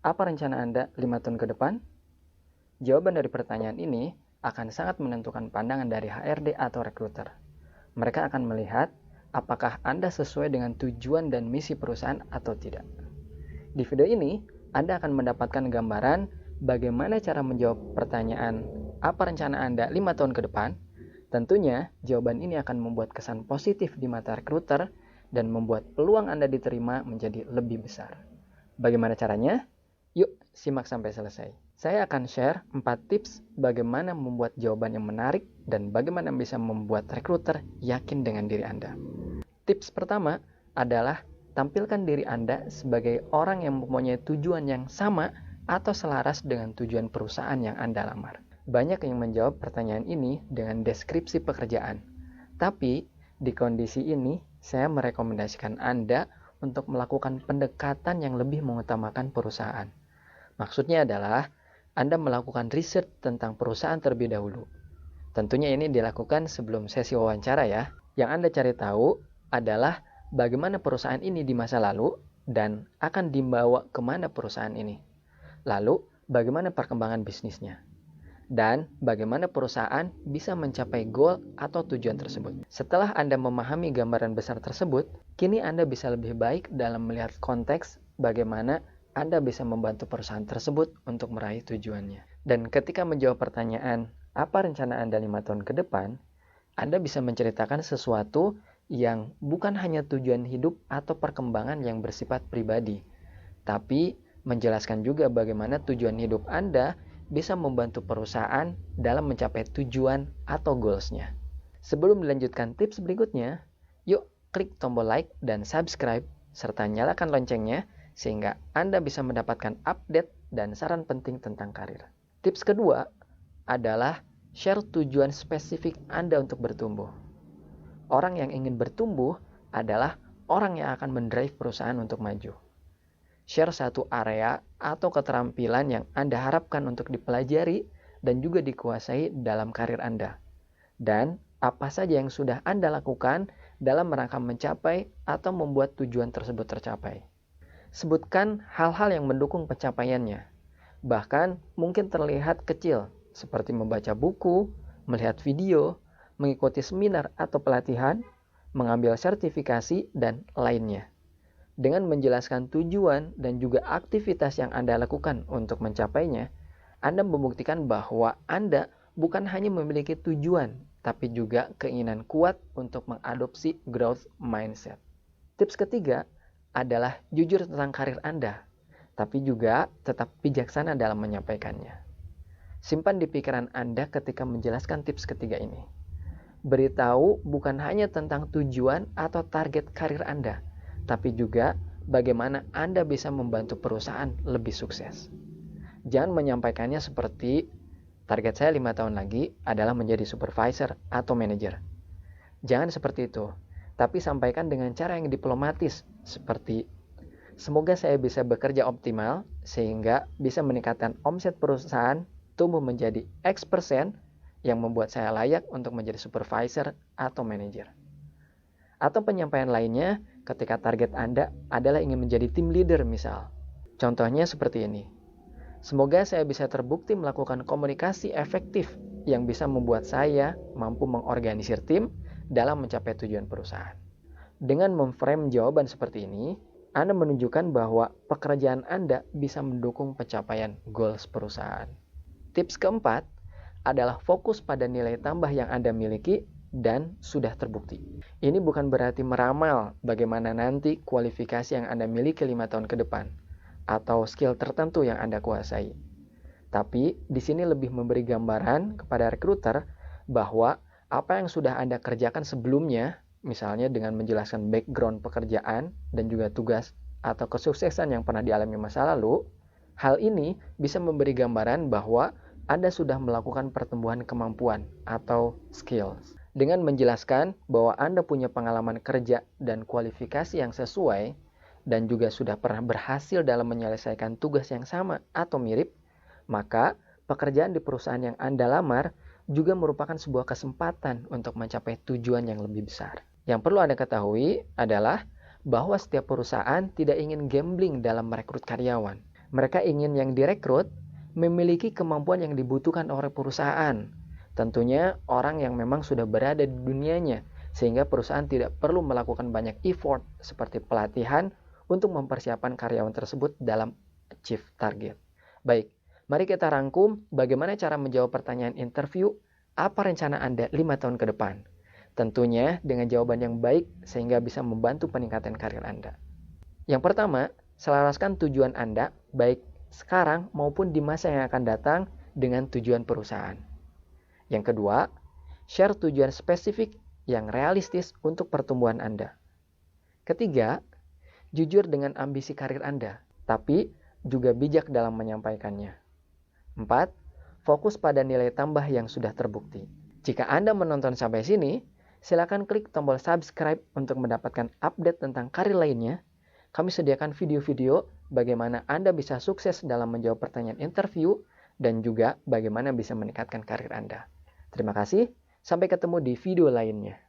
Apa rencana Anda 5 tahun ke depan? Jawaban dari pertanyaan ini akan sangat menentukan pandangan dari HRD atau recruiter. Mereka akan melihat apakah Anda sesuai dengan tujuan dan misi perusahaan atau tidak. Di video ini, Anda akan mendapatkan gambaran bagaimana cara menjawab pertanyaan apa rencana Anda 5 tahun ke depan. Tentunya, jawaban ini akan membuat kesan positif di mata recruiter dan membuat peluang Anda diterima menjadi lebih besar. Bagaimana caranya? Yuk, simak sampai selesai. Saya akan share 4 tips bagaimana membuat jawaban yang menarik dan bagaimana bisa membuat recruiter yakin dengan diri Anda. Tips pertama adalah tampilkan diri Anda sebagai orang yang mempunyai tujuan yang sama atau selaras dengan tujuan perusahaan yang Anda lamar. Banyak yang menjawab pertanyaan ini dengan deskripsi pekerjaan. Tapi, di kondisi ini, saya merekomendasikan Anda untuk melakukan pendekatan yang lebih mengutamakan perusahaan. Maksudnya adalah, Anda melakukan riset tentang perusahaan terlebih dahulu. Tentunya ini dilakukan sebelum sesi wawancara ya. Yang Anda cari tahu adalah bagaimana perusahaan ini di masa lalu dan akan dibawa kemana perusahaan ini. Lalu, bagaimana perkembangan bisnisnya. Dan bagaimana perusahaan bisa mencapai goal atau tujuan tersebut. Setelah Anda memahami gambaran besar tersebut, kini Anda bisa lebih baik dalam melihat konteks bagaimana Anda bisa membantu perusahaan tersebut untuk meraih tujuannya. Dan ketika menjawab pertanyaan, apa rencana Anda 5 tahun ke depan, Anda bisa menceritakan sesuatu yang bukan hanya tujuan hidup atau perkembangan yang bersifat pribadi, tapi menjelaskan juga bagaimana tujuan hidup Anda bisa membantu perusahaan dalam mencapai tujuan atau goals-nya. Sebelum dilanjutkan tips berikutnya, yuk klik tombol like dan subscribe, serta nyalakan loncengnya, sehingga Anda bisa mendapatkan update dan saran penting tentang karir. Tips kedua adalah share tujuan spesifik Anda untuk bertumbuh. Orang yang ingin bertumbuh adalah orang yang akan mendrive perusahaan untuk maju. Share satu area atau keterampilan yang Anda harapkan untuk dipelajari dan juga dikuasai dalam karir Anda. Dan apa saja yang sudah Anda lakukan dalam rangka mencapai atau membuat tujuan tersebut tercapai. Sebutkan hal-hal yang mendukung pencapaiannya. Bahkan mungkin terlihat kecil, seperti membaca buku, melihat video, mengikuti seminar atau pelatihan, mengambil sertifikasi, dan lainnya. Dengan menjelaskan tujuan dan juga aktivitas yang Anda lakukan untuk mencapainya, Anda membuktikan bahwa Anda bukan hanya memiliki tujuan, tapi juga keinginan kuat untuk mengadopsi growth mindset. Tips ketiga adalah jujur tentang karir Anda, tapi juga tetap bijaksana dalam menyampaikannya. Simpan di pikiran Anda ketika menjelaskan tips ketiga ini. Beritahu bukan hanya tentang tujuan atau target karir Anda, tapi juga bagaimana Anda bisa membantu perusahaan lebih sukses. Jangan menyampaikannya seperti, target saya 5 tahun lagi adalah menjadi supervisor atau manajer. Jangan seperti itu, tapi sampaikan dengan cara yang diplomatis, seperti, semoga saya bisa bekerja optimal sehingga bisa meningkatkan omset perusahaan tumbuh menjadi X% yang membuat saya layak untuk menjadi supervisor atau manajer. Atau penyampaian lainnya ketika target Anda adalah ingin menjadi tim leader misal. Contohnya seperti ini. Semoga saya bisa terbukti melakukan komunikasi efektif yang bisa membuat saya mampu mengorganisir tim dalam mencapai tujuan perusahaan. Dengan memframe jawaban seperti ini, Anda menunjukkan bahwa pekerjaan Anda bisa mendukung pencapaian goals perusahaan. Tips keempat adalah fokus pada nilai tambah yang Anda miliki dan sudah terbukti. Ini bukan berarti meramal bagaimana nanti kualifikasi yang Anda miliki 5 tahun ke depan atau skill tertentu yang Anda kuasai. Tapi di sini lebih memberi gambaran kepada recruiter bahwa apa yang sudah Anda kerjakan sebelumnya, misalnya dengan menjelaskan background pekerjaan dan juga tugas atau kesuksesan yang pernah dialami masa lalu, hal ini bisa memberi gambaran bahwa Anda sudah melakukan pertumbuhan kemampuan atau skills. Dengan menjelaskan bahwa Anda punya pengalaman kerja dan kualifikasi yang sesuai, dan juga sudah pernah berhasil dalam menyelesaikan tugas yang sama atau mirip, maka pekerjaan di perusahaan yang Anda lamar juga merupakan sebuah kesempatan untuk mencapai tujuan yang lebih besar. Yang perlu Anda ketahui adalah bahwa setiap perusahaan tidak ingin gambling dalam merekrut karyawan. Mereka ingin yang direkrut memiliki kemampuan yang dibutuhkan oleh perusahaan. Tentunya orang yang memang sudah berada di dunianya, sehingga perusahaan tidak perlu melakukan banyak effort seperti pelatihan untuk mempersiapkan karyawan tersebut dalam achieve target. Baik, mari kita rangkum bagaimana cara menjawab pertanyaan interview, apa rencana Anda 5 tahun ke depan. Tentunya dengan jawaban yang baik sehingga bisa membantu peningkatan karir Anda. Yang pertama, selaraskan tujuan Anda baik sekarang maupun di masa yang akan datang dengan tujuan perusahaan. Yang kedua, share tujuan spesifik yang realistis untuk pertumbuhan Anda. Ketiga, jujur dengan ambisi karir Anda, tapi juga bijak dalam menyampaikannya. 4. Fokus pada nilai tambah yang sudah terbukti. Jika Anda menonton sampai sini, silakan klik tombol subscribe untuk mendapatkan update tentang karir lainnya. Kami sediakan video-video bagaimana Anda bisa sukses dalam menjawab pertanyaan interview dan juga bagaimana bisa meningkatkan karir Anda. Terima kasih, sampai ketemu di video lainnya.